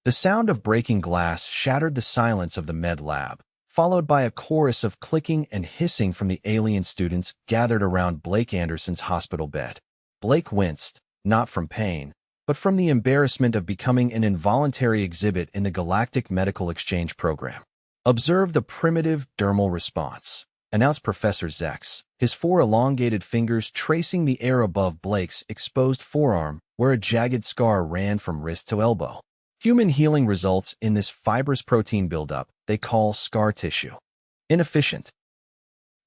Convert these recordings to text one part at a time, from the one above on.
The sound of breaking glass shattered the silence of the med lab, followed by a chorus of clicking and hissing from the alien students gathered around Blake Anderson's hospital bed. Blake winced, not from pain, but from the embarrassment of becoming an involuntary exhibit in the Galactic Medical Exchange Program. "Observe the primitive dermal response," announced Professor Zex, his four elongated fingers tracing the air above Blake's exposed forearm, where a jagged scar ran from wrist to elbow. "Human healing results in this fibrous protein buildup they call scar tissue. Inefficient.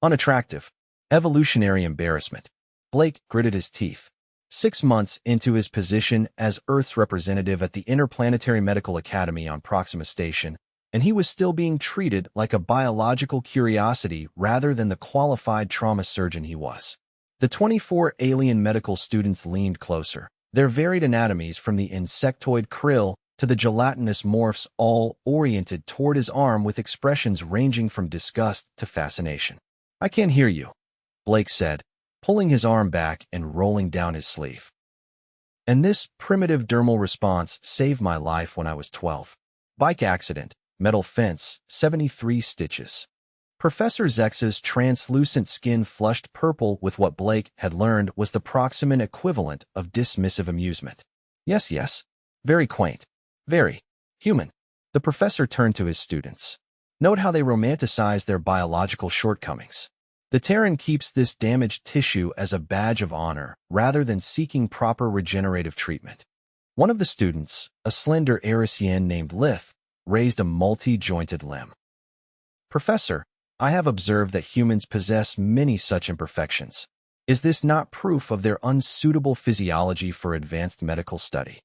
Unattractive. Evolutionary embarrassment." Blake gritted his teeth. 6 months into his position as Earth's representative at the Interplanetary Medical Academy on Proxima Station, and he was still being treated like a biological curiosity rather than the qualified trauma surgeon he was. The 24 alien medical students leaned closer, their varied anatomies from the insectoid krill to the gelatinous morphs all oriented toward his arm with expressions ranging from disgust to fascination. "I can't hear you," Blake said, pulling his arm back and rolling down his sleeve. "And this primitive dermal response saved my life when I was 12. Bike accident, metal fence, 73 stitches." Professor Zex's translucent skin flushed purple with what Blake had learned was the Proximan equivalent of dismissive amusement. "Yes, yes. Very quaint. Very human." The professor turned to his students. "Note how they romanticize their biological shortcomings. The Terran keeps this damaged tissue as a badge of honor rather than seeking proper regenerative treatment." One of the students, a slender Arisian named Lith, raised a multi-jointed limb. "Professor, I have observed that humans possess many such imperfections. Is this not proof of their unsuitable physiology for advanced medical study?"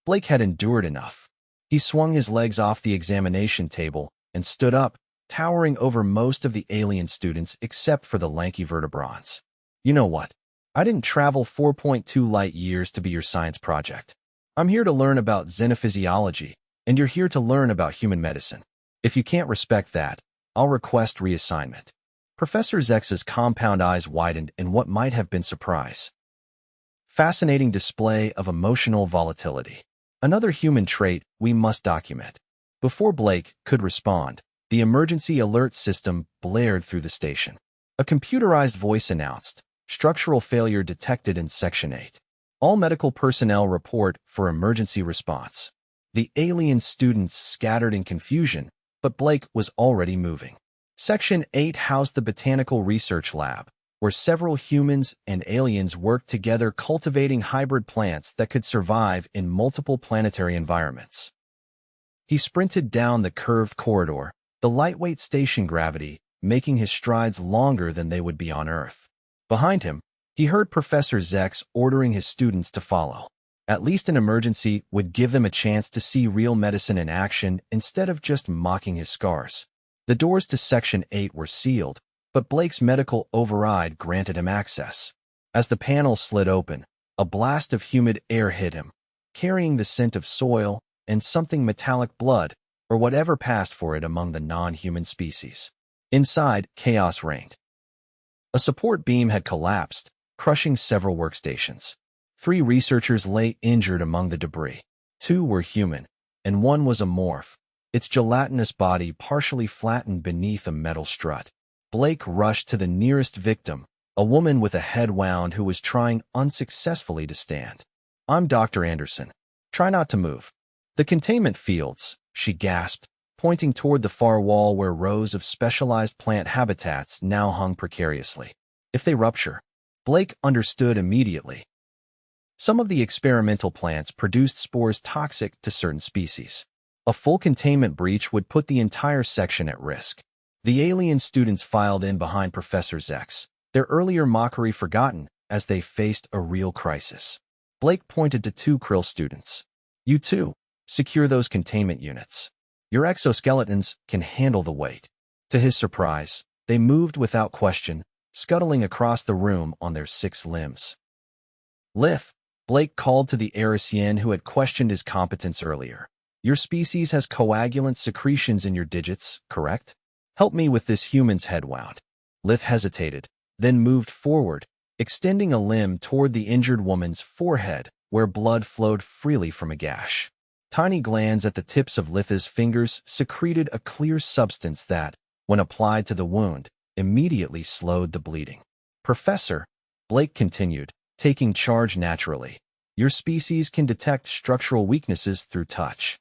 Blake had endured enough. He swung his legs off the examination table and stood up, towering over most of the alien students except for the lanky vertebrans. "You know what? I didn't travel 4.2 light years to be your science project. I'm here to learn about xenophysiology, and you're here to learn about human medicine. If you can't respect that, I'll request reassignment." Professor Zex's compound eyes widened in what might have been surprise. Fascinating display of emotional volatility. Another human trait we must document. Before Blake could respond, the emergency alert system blared through the station. A computerized voice announced, "Structural failure detected in Section 8. All medical personnel report for emergency response." The alien students scattered in confusion, but Blake was already moving. Section 8 housed the Botanical Research Lab, where several humans and aliens worked together cultivating hybrid plants that could survive in multiple planetary environments. He sprinted down the curved corridor, the lightweight station gravity making his strides longer than they would be on Earth. Behind him, he heard Professor Zex ordering his students to follow. At least an emergency would give them a chance to see real medicine in action instead of just mocking his scars. The doors to Section 8 were sealed, but Blake's medical override granted him access. As the panel slid open, a blast of humid air hit him, carrying the scent of soil and something metallic blood, or whatever passed for it among the non-human species. Inside, chaos reigned. A support beam had collapsed, crushing several workstations. 3 researchers lay injured among the debris. 2 were human, and 1 was a morph, its gelatinous body partially flattened beneath a metal strut. Blake rushed to the nearest victim, a woman with a head wound who was trying unsuccessfully to stand. "I'm Dr. Anderson. Try not to move." "The containment fields," she gasped, pointing toward the far wall where rows of specialized plant habitats now hung precariously. "If they rupture." Blake understood immediately. Some of the experimental plants produced spores toxic to certain species. A full containment breach would put the entire section at risk. The alien students filed in behind Professor Zex, their earlier mockery forgotten as they faced a real crisis. Blake pointed to 2 krill students. "You too. Secure those containment units. Your exoskeletons can handle the weight." To his surprise, they moved without question, scuttling across the room on their 6 limbs. "Lith," Blake called to the Arisian who had questioned his competence earlier. "Your species has coagulant secretions in your digits, correct? Help me with this human's head wound." Lith hesitated, then moved forward, extending a limb toward the injured woman's forehead, where blood flowed freely from a gash. Tiny glands at the tips of Litha's fingers secreted a clear substance that, when applied to the wound, immediately slowed the bleeding. Professor, Blake continued, taking charge naturally. Your species can detect structural weaknesses through touch.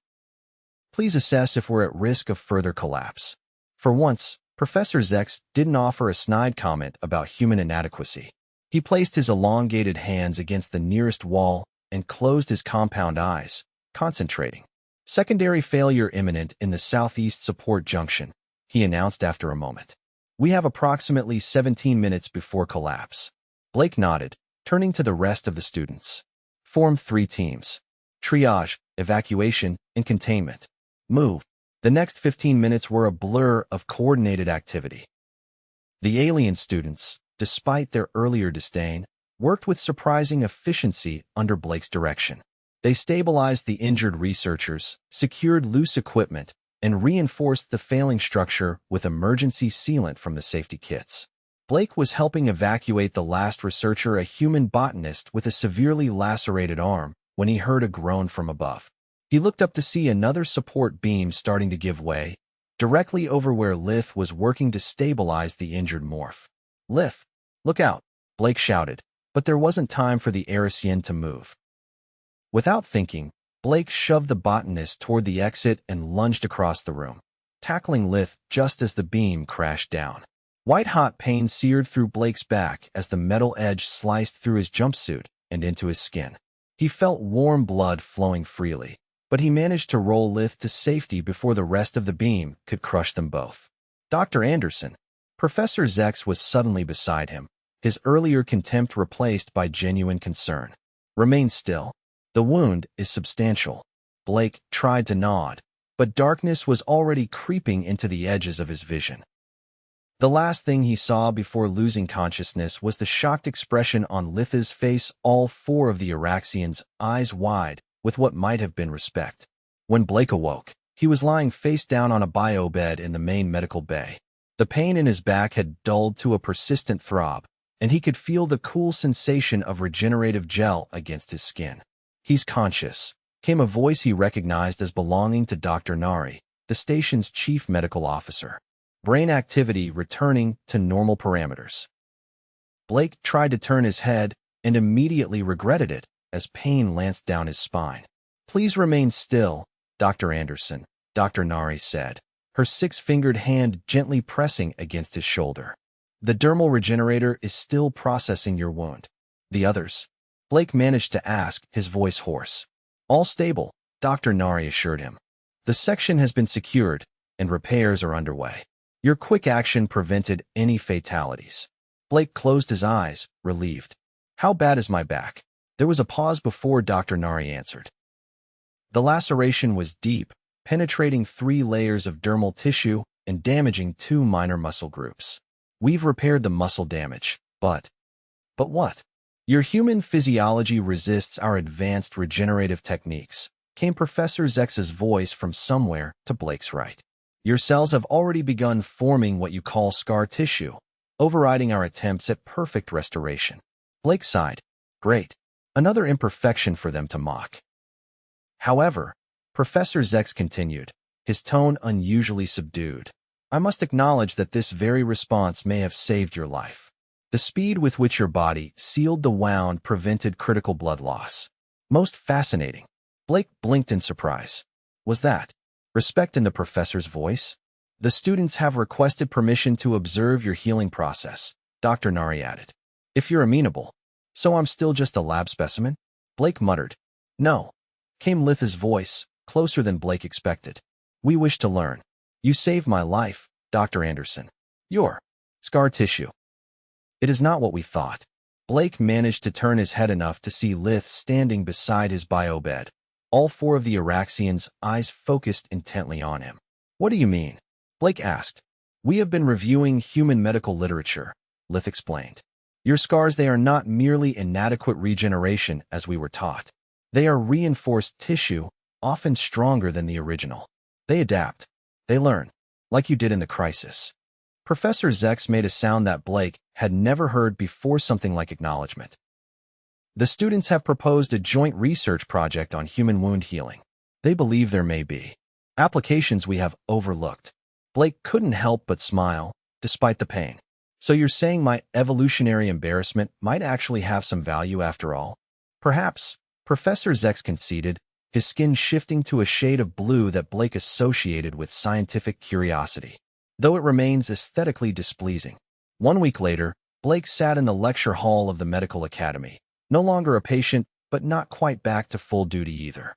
Please assess if we're at risk of further collapse. For once, Professor Zex didn't offer a snide comment about human inadequacy. He placed his elongated hands against the nearest wall and closed his compound eyes, concentrating. Secondary failure imminent in the southeast support junction, he announced after a moment. We have approximately 17 minutes before collapse. Blake nodded, turning to the rest of the students. Form 3 teams. Triage, evacuation, and containment. Move. The next 15 minutes were a blur of coordinated activity. The alien students, despite their earlier disdain, worked with surprising efficiency under Blake's direction. They stabilized the injured researchers, secured loose equipment, and reinforced the failing structure with emergency sealant from the safety kits. Blake was helping evacuate the last researcher, a human botanist with a severely lacerated arm, when he heard a groan from above. He looked up to see another support beam starting to give way, directly over where Lith was working to stabilize the injured morph. Lith, look out, Blake shouted, but there wasn't time for the Arisian to move. Without thinking, Blake shoved the botanist toward the exit and lunged across the room, tackling Lith just as the beam crashed down. White-hot pain seared through Blake's back as the metal edge sliced through his jumpsuit and into his skin. He felt warm blood flowing freely, but he managed to roll Lith to safety before the rest of the beam could crush them both. Dr. Anderson, Professor Zex was suddenly beside him, his earlier contempt replaced by genuine concern. Remain still. The wound is substantial. Blake tried to nod, but darkness was already creeping into the edges of his vision. The last thing he saw before losing consciousness was the shocked expression on Litha's face, all 4 of the Araxians' eyes wide, with what might have been respect. When Blake awoke, he was lying face down on a bio bed in the main medical bay. The pain in his back had dulled to a persistent throb, and he could feel the cool sensation of regenerative gel against his skin. He's conscious, came a voice he recognized as belonging to Dr. Nari, the station's chief medical officer. Brain activity returning to normal parameters. Blake tried to turn his head and immediately regretted it as pain lanced down his spine. Please remain still, Dr. Anderson, Dr. Nari said, her 6-fingered hand gently pressing against his shoulder. The dermal regenerator is still processing your wound. The others? Blake managed to ask, his voice hoarse. All stable, Dr. Nari assured him. The section has been secured, and repairs are underway. Your quick action prevented any fatalities. Blake closed his eyes, relieved. How bad is my back? There was a pause before Dr. Nari answered. The laceration was deep, penetrating 3 layers of dermal tissue and damaging 2 minor muscle groups. We've repaired the muscle damage, but what? Your human physiology resists our advanced regenerative techniques, came Professor Zex's voice from somewhere to Blake's right. Your cells have already begun forming what you call scar tissue, overriding our attempts at perfect restoration. Blake sighed. Great. Another imperfection for them to mock. However, Professor Zex continued, his tone unusually subdued. I must acknowledge that this very response may have saved your life. The speed with which your body sealed the wound prevented critical blood loss. Most fascinating. Blake blinked in surprise. Was that respect in the professor's voice? The students have requested permission to observe your healing process, Dr. Nari added. If you're amenable. So I'm still just a lab specimen? Blake muttered. No. Came Litha's voice, closer than Blake expected. We wish to learn. You saved my life, Dr. Anderson. Your scar tissue. It is not what we thought. Blake managed to turn his head enough to see Lith standing beside his bio bed. All 4 of the Araxians' eyes focused intently on him. What do you mean? Blake asked. We have been reviewing human medical literature, Lith explained. Your scars, they are not merely inadequate regeneration as we were taught. They are reinforced tissue, often stronger than the original. They adapt. They learn, like you did in the crisis. Professor Zex made a sound that Blake had never heard before, something like acknowledgement. The students have proposed a joint research project on human wound healing. They believe there may be applications we have overlooked. Blake couldn't help but smile, despite the pain. So you're saying my evolutionary embarrassment might actually have some value after all? Perhaps, Professor Zex conceded, his skin shifting to a shade of blue that Blake associated with scientific curiosity, though it remains aesthetically displeasing. 1 week later, Blake sat in the lecture hall of the medical academy, no longer a patient, but not quite back to full duty either.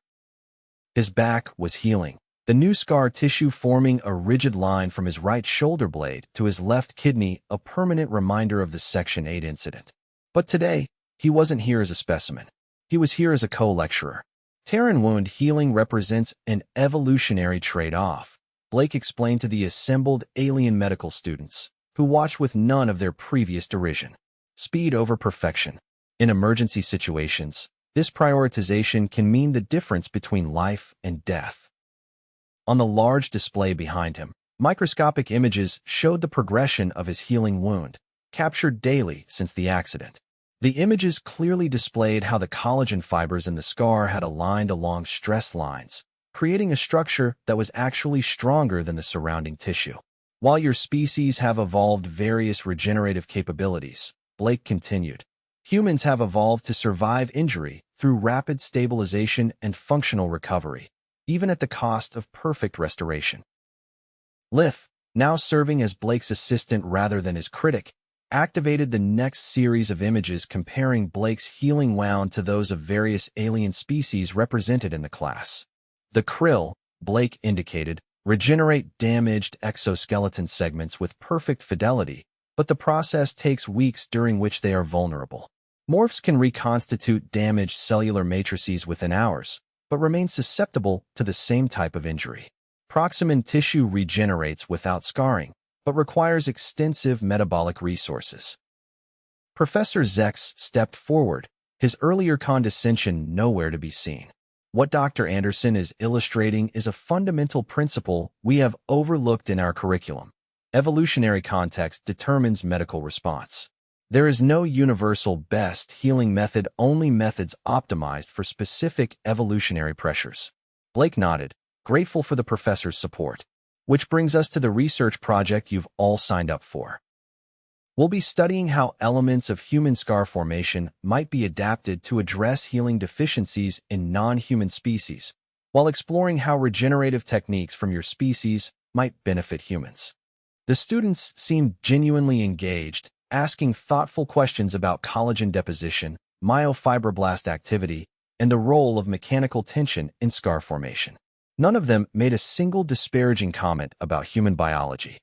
His back was healing, the new scar tissue forming a rigid line from his right shoulder blade to his left kidney, a permanent reminder of the Section 8 incident. But today, he wasn't here as a specimen. He was here as a co-lecturer. Terran wound healing represents an evolutionary trade-off, Blake explained to the assembled alien medical students, who watched with none of their previous derision. Speed over perfection. In emergency situations, this prioritization can mean the difference between life and death. On the large display behind him, microscopic images showed the progression of his healing wound, captured daily since the accident. The images clearly displayed how the collagen fibers in the scar had aligned along stress lines, creating a structure that was actually stronger than the surrounding tissue. While your species have evolved various regenerative capabilities, Blake continued, humans have evolved to survive injury through rapid stabilization and functional recovery, even at the cost of perfect restoration. Lith, now serving as Blake's assistant rather than his critic, activated the next series of images comparing Blake's healing wound to those of various alien species represented in the class. The krill, Blake indicated, regenerate damaged exoskeleton segments with perfect fidelity, but the process takes weeks during which they are vulnerable. Morphs can reconstitute damaged cellular matrices within hours, but remain susceptible to the same type of injury. Proximal tissue regenerates without scarring, but requires extensive metabolic resources. Professor Zex stepped forward, his earlier condescension nowhere to be seen. What Dr. Anderson is illustrating is a fundamental principle we have overlooked in our curriculum. Evolutionary context determines medical response. There is no universal best healing method, only methods optimized for specific evolutionary pressures. Blake nodded, grateful for the professor's support. Which brings us to the research project you've all signed up for. We'll be studying how elements of human scar formation might be adapted to address healing deficiencies in non-human species, while exploring how regenerative techniques from your species might benefit humans. The students seemed genuinely engaged, asking thoughtful questions about collagen deposition, myofibroblast activity, and the role of mechanical tension in scar formation. None of them made a single disparaging comment about human biology.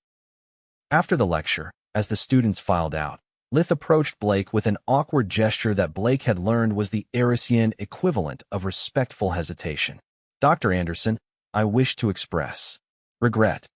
After the lecture, as the students filed out, Lith approached Blake with an awkward gesture that Blake had learned was the Arisian equivalent of respectful hesitation. Dr. Anderson, I wish to express regret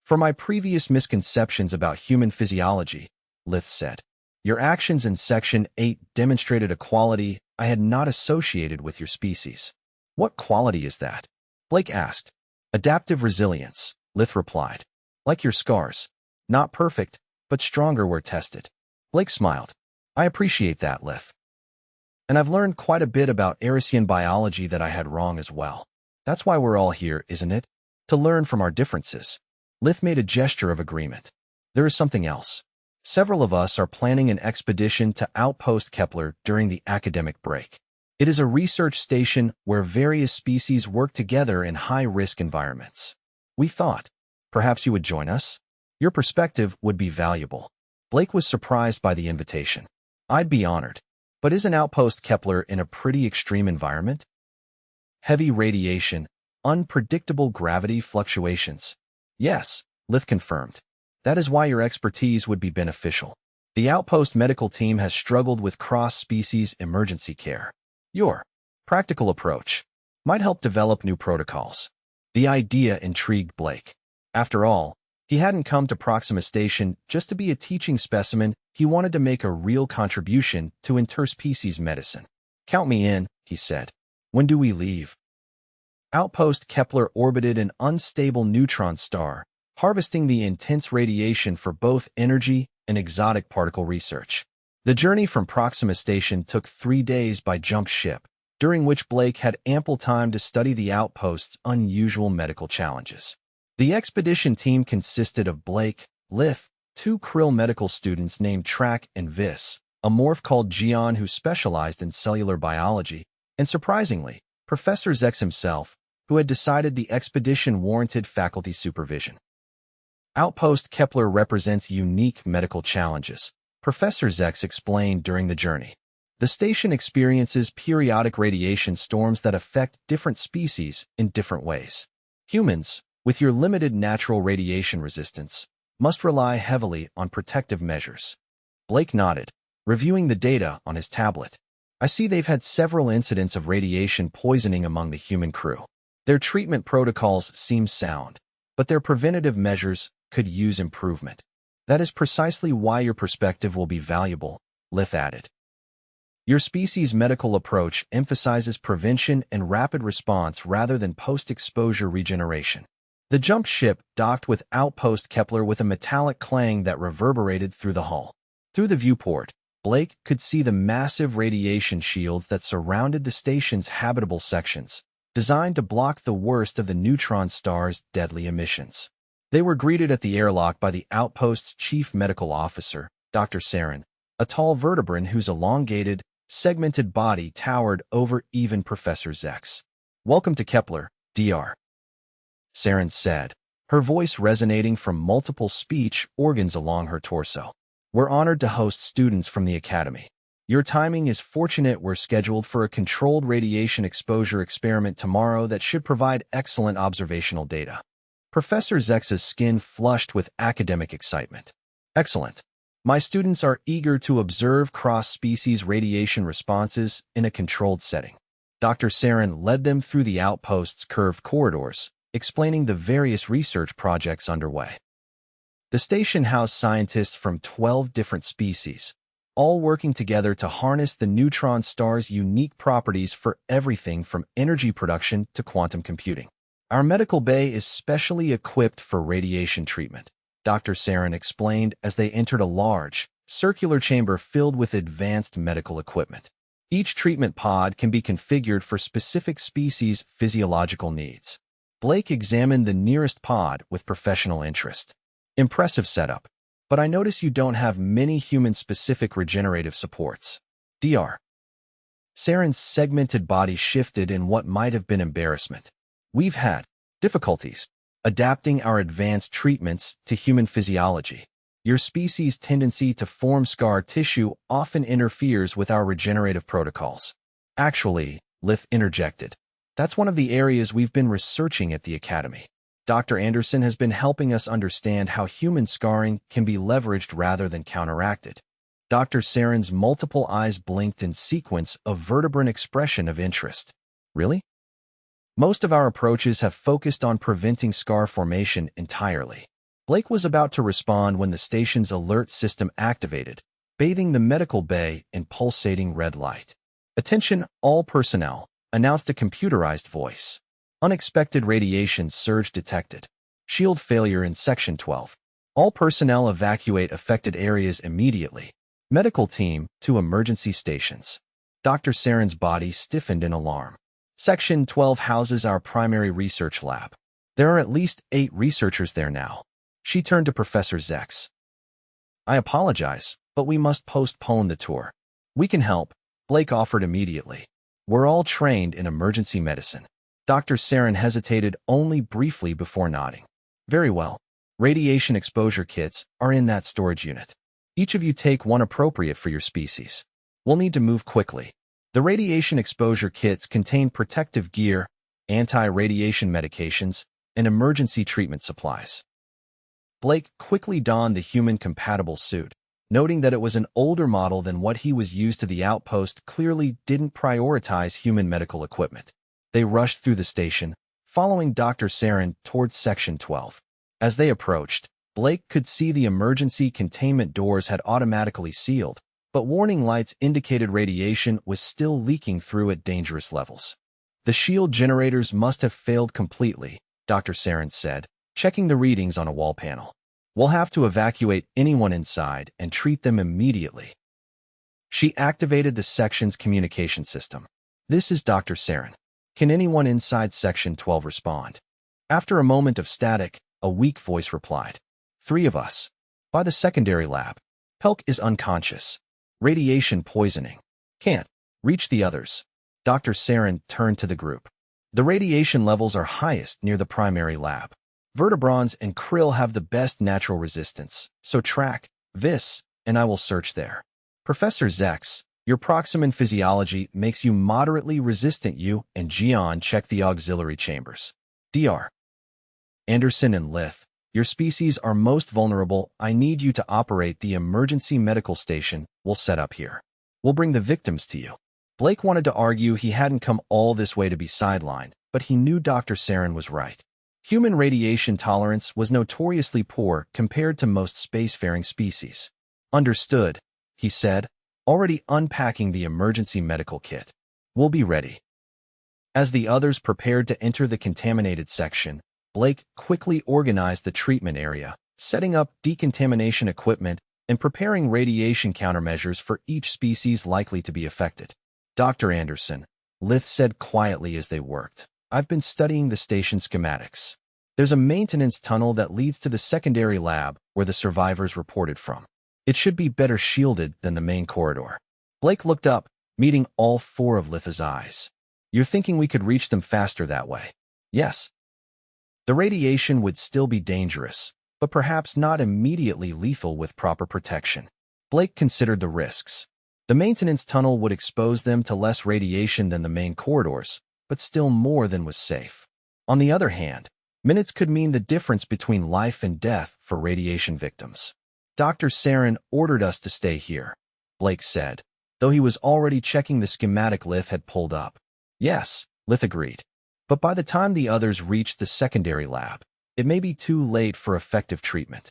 for my previous misconceptions about human physiology, Lith said. Your actions in Section 8 demonstrated a quality I had not associated with your species. What quality is that? Blake asked. Adaptive resilience, Lith replied. Like your scars. Not perfect, but stronger where tested. Blake smiled. I appreciate that, Lith. And I've learned quite a bit about Arisian biology that I had wrong as well. That's why we're all here, isn't it? To learn from our differences. Lith made a gesture of agreement. There is something else. Several of us are planning an expedition to Outpost Kepler during the academic break. It is a research station where various species work together in high-risk environments. We thought, perhaps you would join us? Your perspective would be valuable. Blake was surprised by the invitation. I'd be honored. But isn't Outpost Kepler in a pretty extreme environment? Heavy radiation, unpredictable gravity fluctuations. Yes, Lith confirmed. That is why your expertise would be beneficial. The Outpost medical team has struggled with cross-species emergency care. Your practical approach might help develop new protocols. The idea intrigued Blake. After all, he hadn't come to Proxima Station just to be a teaching specimen. He wanted to make a real contribution to interspecies medicine. Count me in, he said. When do we leave? Outpost Kepler orbited an unstable neutron star, harvesting the intense radiation for both energy and exotic particle research. The journey from Proxima Station took 3 days by jump ship, during which Blake had ample time to study the outpost's unusual medical challenges. The expedition team consisted of Blake, Lith, two Krill medical students named Track and Vis, a morph called Gian who specialized in cellular biology, and surprisingly, Professor Zex himself, who had decided the expedition warranted faculty supervision. Outpost Kepler represents unique medical challenges, Professor Zex explained during the journey. The station experiences periodic radiation storms that affect different species in different ways. Humans, with your limited natural radiation resistance, must rely heavily on protective measures. Blake nodded, reviewing the data on his tablet. I see they've had several incidents of radiation poisoning among the human crew. Their treatment protocols seem sound, but their preventative measures could use improvement. That is precisely why your perspective will be valuable, Lith added. Your species' medical approach emphasizes prevention and rapid response rather than post-exposure regeneration. The jump ship docked with Outpost Kepler with a metallic clang that reverberated through the hull. Through the viewport, Blake could see the massive radiation shields that surrounded the station's habitable sections, designed to block the worst of the neutron star's deadly emissions. They were greeted at the airlock by the outpost's chief medical officer, Dr. Saren, a tall vertebran whose elongated, segmented body towered over even Professor Zex. "Welcome to Kepler, Dr." Saren said, her voice resonating from multiple speech organs along her torso. "We're honored to host students from the Academy. Your timing is fortunate. We're scheduled for a controlled radiation exposure experiment tomorrow that should provide excellent observational data." Professor Zex's skin flushed with academic excitement. "Excellent. My students are eager to observe cross-species radiation responses in a controlled setting." Dr. Saren led them through the outpost's curved corridors, explaining the various research projects underway. The station housed scientists from 12 different species, all working together to harness the neutron star's unique properties for everything from energy production to quantum computing. "Our medical bay is specially equipped for radiation treatment," Dr. Saren explained as they entered a large, circular chamber filled with advanced medical equipment. Each treatment pod can be configured for specific species' physiological needs. Blake examined the nearest pod with professional interest. "Impressive setup, but I notice you don't have many human-specific regenerative supports." Dr. Saren's segmented body shifted in what might have been embarrassment. "We've had difficulties adapting our advanced treatments to human physiology. Your species' tendency to form scar tissue often interferes with our regenerative protocols." "Actually," Lith interjected, "that's one of the areas we've been researching at the Academy. Dr. Anderson has been helping us understand how human scarring can be leveraged rather than counteracted." Dr. Saren's multiple eyes blinked in sequence of vertebran expression of interest. "Really? Most of our approaches have focused on preventing scar formation entirely." Blake was about to respond when the station's alert system activated, bathing the medical bay in pulsating red light. "Attention, all personnel," announced a computerized voice. "Unexpected radiation surge detected. Shield failure in Section 12. All personnel evacuate affected areas immediately. Medical team to emergency stations." Dr. Saren's body stiffened in alarm. "Section 12 houses our primary research lab. There are at least 8 researchers there now." She turned to Professor Zex. "I apologize, but we must postpone the tour." "We can help," Blake offered immediately. "We're all trained in emergency medicine." Dr. Saren hesitated only briefly before nodding. "Very well. Radiation exposure kits are in that storage unit. Each of you take one appropriate for your species. We'll need to move quickly." The radiation exposure kits contain protective gear, anti-radiation medications, and emergency treatment supplies. Blake quickly donned the human-compatible suit, noting that it was an older model than what he was used to. The outpost clearly didn't prioritize human medical equipment. They rushed through the station, following Dr. Saren towards Section 12. As they approached, Blake could see the emergency containment doors had automatically sealed, but warning lights indicated radiation was still leaking through at dangerous levels. "The shield generators must have failed completely," Dr. Saren said, checking the readings on a wall panel. "We'll have to evacuate anyone inside and treat them immediately." She activated the section's communication system. "This is Dr. Saren. Can anyone inside Section 12 respond?" After a moment of static, a weak voice replied. "Three of us. By the secondary lab. Pelk is unconscious. Radiation poisoning. Can't reach the others." Dr. Saren turned to the group. "The radiation levels are highest near the primary lab. Vertebrons and krill have the best natural resistance, so track this, and I will search there. Professor Zex, your proximal physiology makes you moderately resistant. You and Gian check the auxiliary chambers. Dr. Anderson and Lith, your species are most vulnerable. I need you to operate the emergency medical station we'll set up here. We'll bring the victims to you." Blake wanted to argue he hadn't come all this way to be sidelined, but he knew Dr. Saren was right. Human radiation tolerance was notoriously poor compared to most spacefaring species. "Understood," he said, already unpacking the emergency medical kit. "We'll be ready." As the others prepared to enter the contaminated section, Blake quickly organized the treatment area, setting up decontamination equipment and preparing radiation countermeasures for each species likely to be affected. "Dr. Anderson," Lith said quietly as they worked, "I've been studying the station schematics. There's a maintenance tunnel that leads to the secondary lab where the survivors reported from. It should be better shielded than the main corridor." Blake looked up, meeting all four of Lith's eyes. "You're thinking we could reach them faster that way?" "Yes." "The radiation would still be dangerous, but perhaps not immediately lethal with proper protection." Blake considered the risks. The maintenance tunnel would expose them to less radiation than the main corridors, but still more than was safe. On the other hand, minutes could mean the difference between life and death for radiation victims. "Dr. Saren ordered us to stay here," Blake said, though he was already checking the schematic Lith had pulled up. "Yes," Lith agreed. "But by the time the others reach the secondary lab, it may be too late for effective treatment.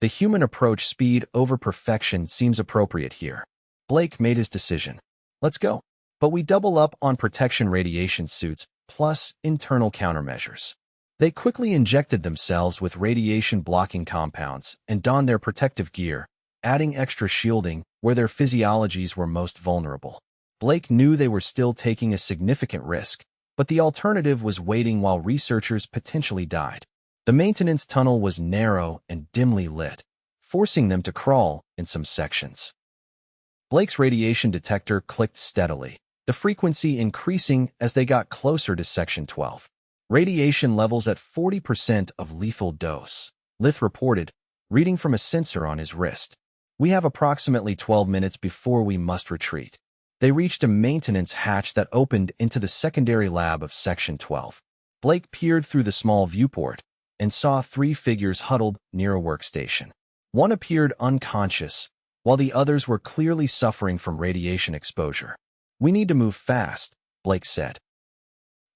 The human approach speed over perfection seems appropriate here." Blake made his decision. "Let's go. But we double up on protection radiation suits, plus internal countermeasures." They quickly injected themselves with radiation-blocking compounds and donned their protective gear, adding extra shielding where their physiologies were most vulnerable. Blake knew they were still taking a significant risk, but the alternative was waiting while researchers potentially died. The maintenance tunnel was narrow and dimly lit, forcing them to crawl in some sections. Blake's radiation detector clicked steadily, the frequency increasing as they got closer to Section 12. "Radiation levels at 40% of lethal dose," Lith reported, reading from a sensor on his wrist. "We have approximately 12 minutes before we must retreat." They reached a maintenance hatch that opened into the secondary lab of Section 12. Blake peered through the small viewport and saw three figures huddled near a workstation. One appeared unconscious, while the others were clearly suffering from radiation exposure. "We need to move fast," Blake said.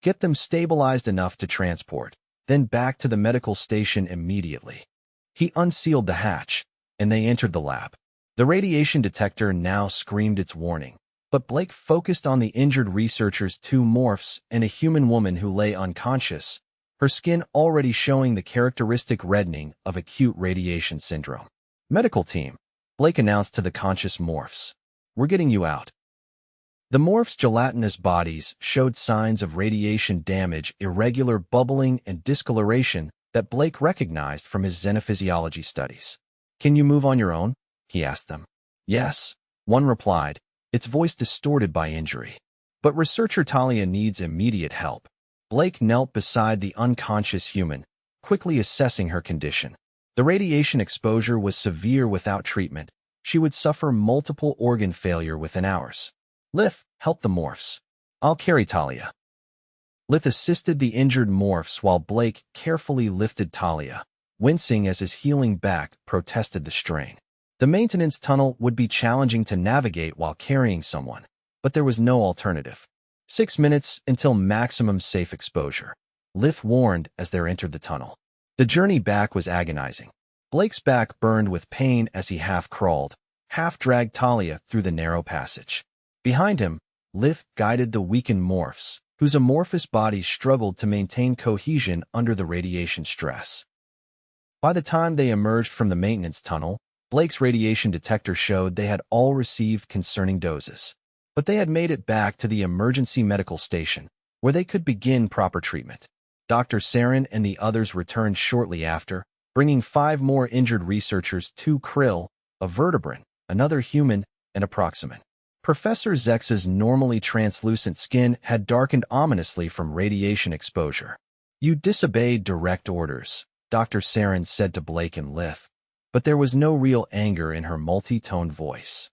"Get them stabilized enough to transport, then back to the medical station immediately." He unsealed the hatch, and they entered the lab. The radiation detector now screamed its warning, but Blake focused on the injured researchers, two morphs and a human woman who lay unconscious, her skin already showing the characteristic reddening of acute radiation syndrome. "Medical team," Blake announced to the conscious morphs. "We're getting you out." The morphs' gelatinous bodies showed signs of radiation damage, irregular bubbling and discoloration that Blake recognized from his xenophysiology studies. "Can you move on your own?" he asked them. "Yes," one replied, its voice distorted by injury. "But researcher Talia needs immediate help." Blake knelt beside the unconscious human, quickly assessing her condition. The radiation exposure was severe. Without treatment, she would suffer multiple organ failure within hours. "Lith, help the morphs. I'll carry Talia." Lith assisted the injured morphs while Blake carefully lifted Talia, wincing as his healing back protested the strain. The maintenance tunnel would be challenging to navigate while carrying someone, but there was no alternative. 6 minutes until maximum safe exposure, Lith warned as they entered the tunnel. The journey back was agonizing. Blake's back burned with pain as he half-crawled, half-dragged Talia through the narrow passage. Behind him, Lith guided the weakened morphs, whose amorphous bodies struggled to maintain cohesion under the radiation stress. By the time they emerged from the maintenance tunnel, Blake's radiation detector showed they had all received concerning doses. but they had made it back to the emergency medical station, where they could begin proper treatment. Dr. Sarin and the others returned shortly after, bringing 5 more injured researchers, 2 krill, a vertebrate, another human, and a proximan. Professor Zex's normally translucent skin had darkened ominously from radiation exposure. "You disobeyed direct orders," Dr. Sarin said to Blake and Lith, but there was no real anger in her multi-toned voice.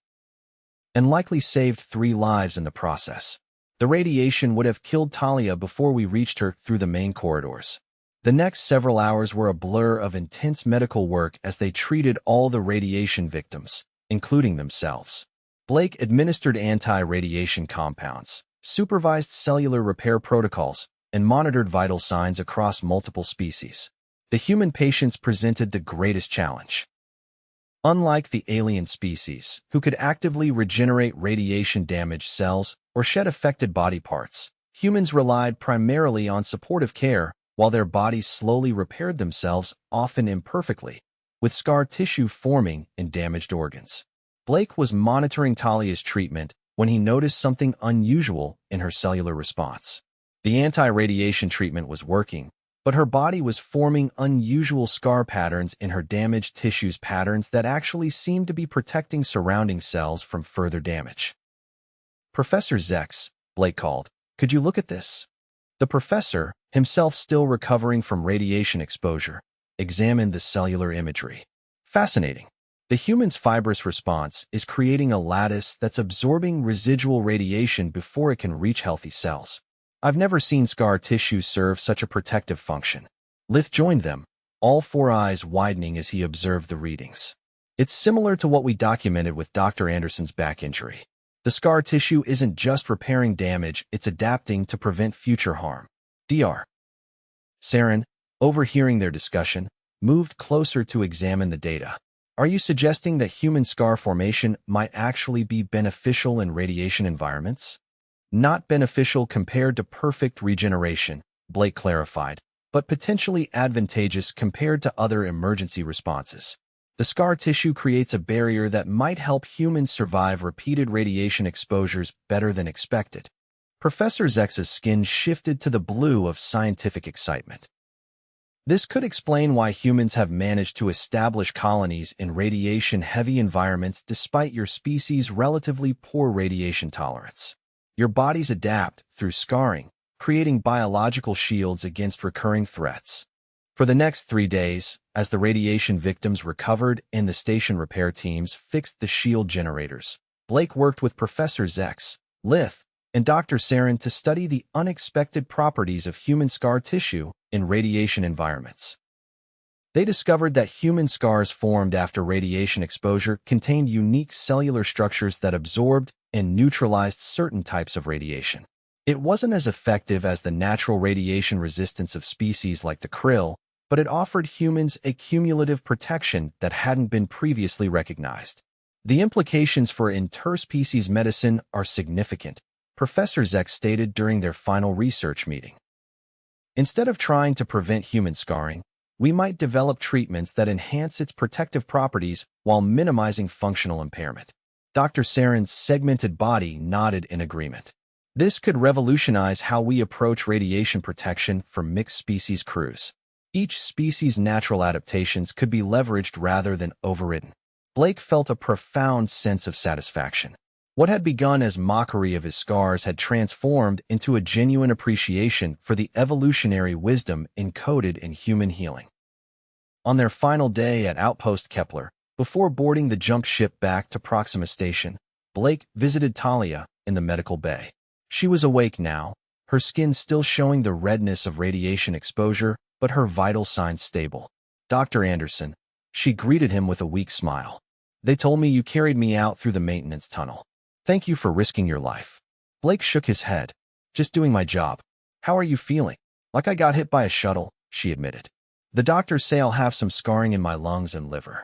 "And likely saved 3 lives in the process. The radiation would have killed Talia before we reached her through the main corridors." The next several hours were a blur of intense medical work as they treated all the radiation victims, including themselves. Blake administered anti-radiation compounds, supervised cellular repair protocols, and monitored vital signs across multiple species. The human patients presented the greatest challenge. Unlike the alien species, who could actively regenerate radiation-damaged cells or shed affected body parts, humans relied primarily on supportive care while their bodies slowly repaired themselves, often imperfectly, with scar tissue forming in damaged organs. Blake was monitoring Talia's treatment when he noticed something unusual in her cellular response. The anti-radiation treatment was working, but her body was forming unusual scar patterns in her damaged tissues, patterns that actually seemed to be protecting surrounding cells from further damage. "Professor Zex," Blake called, "could you look at this?" The professor, himself still recovering from radiation exposure, examined the cellular imagery. "Fascinating. The human's fibrous response is creating a lattice that's absorbing residual radiation before it can reach healthy cells. I've never seen scar tissue serve such a protective function." Lith joined them, all 4 eyes widening as he observed the readings. "It's similar to what we documented with Dr. Anderson's back injury. The scar tissue isn't just repairing damage, it's adapting to prevent future harm." Dr. Sarin, overhearing their discussion, moved closer to examine the data. "Are you suggesting that human scar formation might actually be beneficial in radiation environments?" "Not beneficial compared to perfect regeneration," Blake clarified, "but potentially advantageous compared to other emergency responses. The scar tissue creates a barrier that might help humans survive repeated radiation exposures better than expected." Professor Zex's skin shifted to the blue of scientific excitement. "This could explain why humans have managed to establish colonies in radiation-heavy environments despite your species' relatively poor radiation tolerance. Your bodies adapt through scarring, creating biological shields against recurring threats." For the next 3 days, as the radiation victims recovered and the station repair teams fixed the shield generators, Blake worked with Professor Zex, Lith, and Dr. Sarin to study the unexpected properties of human scar tissue in radiation environments. They discovered that human scars formed after radiation exposure contained unique cellular structures that absorbed and neutralized certain types of radiation. It wasn't as effective as the natural radiation resistance of species like the krill, but it offered humans a cumulative protection that hadn't been previously recognized. "The implications for interspecies medicine are significant," Professor Zex stated during their final research meeting. "Instead of trying to prevent human scarring, we might develop treatments that enhance its protective properties while minimizing functional impairment." Dr. Sarin's segmented body nodded in agreement. "This could revolutionize how we approach radiation protection for mixed-species crews. Each species' natural adaptations could be leveraged rather than overridden." Blake felt a profound sense of satisfaction. What had begun as mockery of his scars had transformed into a genuine appreciation for the evolutionary wisdom encoded in human healing. On their final day at Outpost Kepler, before boarding the jump ship back to Proxima Station, Blake visited Talia in the medical bay. She was awake now, her skin still showing the redness of radiation exposure, but her vital signs stable. "Dr. Anderson," she greeted him with a weak smile. "They told me you carried me out through the maintenance tunnel. Thank you for risking your life." Blake shook his head. "Just doing my job. How are you feeling?" "Like I got hit by a shuttle," she admitted. "The doctors say I'll have some scarring in my lungs and liver.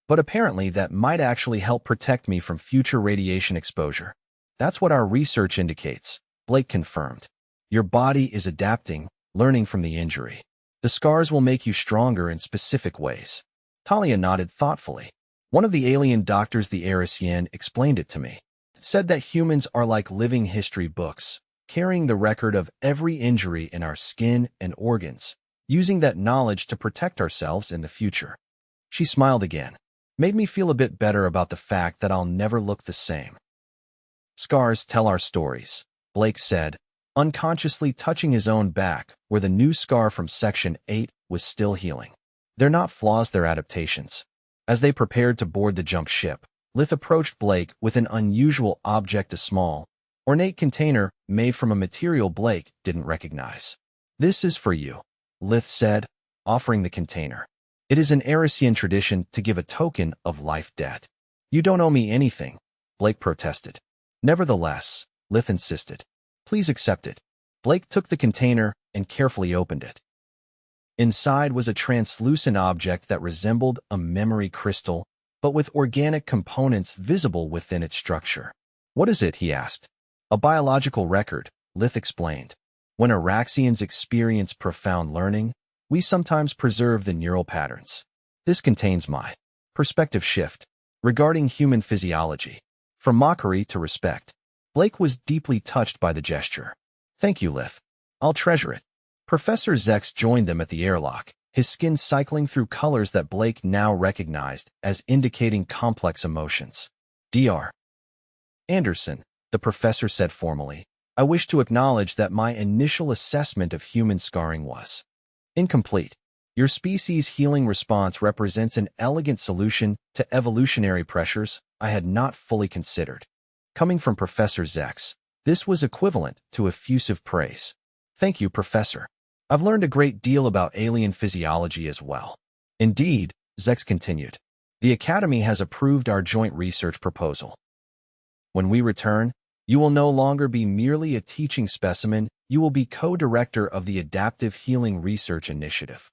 But apparently that might actually help protect me from future radiation exposure." "That's what our research indicates," Blake confirmed. "Your body is adapting, learning from the injury. The scars will make you stronger in specific ways." Talia nodded thoughtfully. "One of the alien doctors, the Erisien, explained it to me. said that humans are like living history books, carrying the record of every injury in our skin and organs, using that knowledge to protect ourselves in the future. She smiled again, made me feel a bit better about the fact that I'll never look the same. Scars tell our stories, Blake said, unconsciously touching his own back where the new scar from Section 8 was still healing. They're not flaws, they're adaptations. As they prepared to board the jump ship, Lith approached Blake with an unusual object, a small, ornate container made from a material Blake didn't recognize. "This is for you," Lith said, offering the container. "It is an Erisian tradition to give a token of life debt." "You don't owe me anything," Blake protested. Nevertheless, Lith insisted. "Please accept it." Blake took the container and carefully opened it. Inside was a translucent object that resembled a memory crystal, but with organic components visible within its structure. "What is it?" he asked. "A biological record," Lith explained. "When Araxians experience profound learning, we sometimes preserve the neural patterns. This contains my perspective shift regarding human physiology. From mockery to respect." Blake was deeply touched by the gesture. "Thank you, Lith. I'll treasure it." Professor Zex joined them at the airlock, his skin cycling through colors that Blake now recognized as indicating complex emotions. "Dr. Anderson," the professor said formally, "I wish to acknowledge that my initial assessment of human scarring was incomplete. Your species' healing response represents an elegant solution to evolutionary pressures I had not fully considered." Coming from Professor Zex, this was equivalent to effusive praise. "Thank you, Professor. I've learned a great deal about alien physiology as well." "Indeed," Zex continued, "the Academy has approved our joint research proposal. When we return, you will no longer be merely a teaching specimen, you will be co-director of the Adaptive Healing Research Initiative."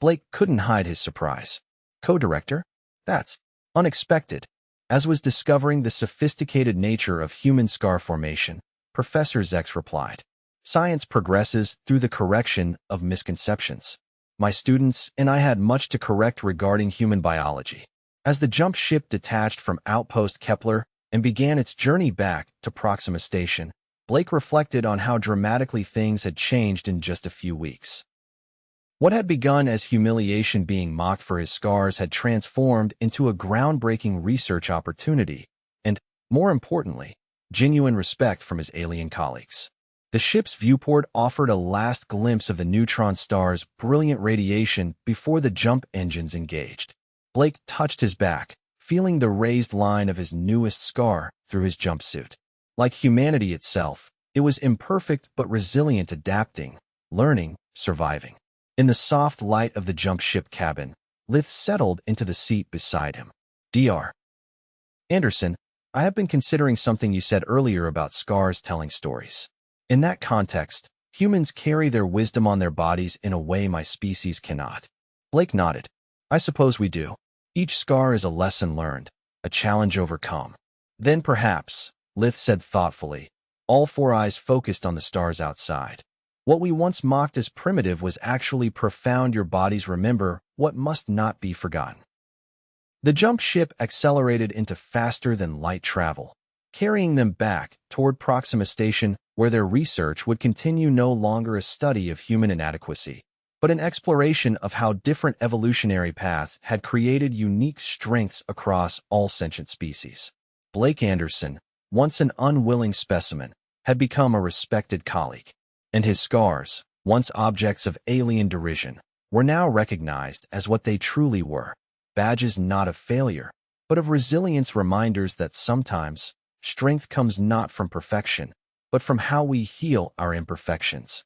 Blake couldn't hide his surprise. "Co-director? That's unexpected." As was discovering the sophisticated nature of human scar formation, Professor Zex replied, "Science progresses through the correction of misconceptions. My students and I had much to correct regarding human biology." As the jump ship detached from Outpost Kepler and began its journey back to Proxima Station, Blake reflected on how dramatically things had changed in just a few weeks. What had begun as humiliation being mocked for his scars had transformed into a groundbreaking research opportunity and, more importantly, genuine respect from his alien colleagues. The ship's viewport offered a last glimpse of the neutron star's brilliant radiation before the jump engines engaged. Blake touched his back, feeling the raised line of his newest scar through his jumpsuit. Like humanity itself, it was imperfect but resilient, adapting, learning, surviving. In the soft light of the jump ship cabin, Lith settled into the seat beside him. "Dr. Anderson, I have been considering something you said earlier about scars telling stories. In that context, humans carry their wisdom on their bodies in a way my species cannot." Blake nodded. "I suppose we do. Each scar is a lesson learned, a challenge overcome." "Then perhaps," Lith said thoughtfully, all four eyes focused on the stars outside, "what we once mocked as primitive was actually profound. Your bodies remember what must not be forgotten." The jump ship accelerated into faster-than-light travel, carrying them back toward Proxima Station, where their research would continue, no longer a study of human inadequacy, but an exploration of how different evolutionary paths had created unique strengths across all sentient species. Blake Anderson, once an unwilling specimen, had become a respected colleague, and his scars, once objects of alien derision, were now recognized as what they truly were, badges not of failure, but of resilience, reminders that sometimes strength comes not from perfection, but from how we heal our imperfections.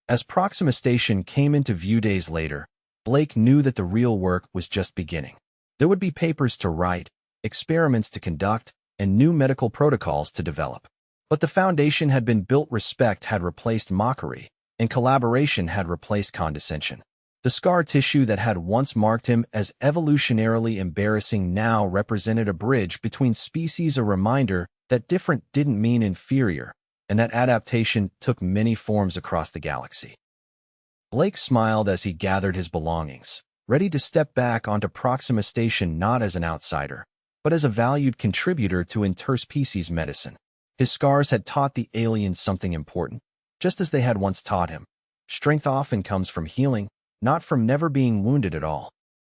As Proxima Station came into view days later, Blake knew that the real work was just beginning. There would be papers to write, experiments to conduct, and new medical protocols to develop. But the foundation had been built. Respect had replaced mockery, and collaboration had replaced condescension. The scar tissue that had once marked him as evolutionarily embarrassing now represented a bridge between species, a reminder that different didn't mean inferior, and that adaptation took many forms across the galaxy. Blake smiled as he gathered his belongings, ready to step back onto Proxima Station not as an outsider, but as a valued contributor to interspecies medicine. His scars had taught the aliens something important, just as they had once taught him. Strength often comes from healing, not from never being wounded at all.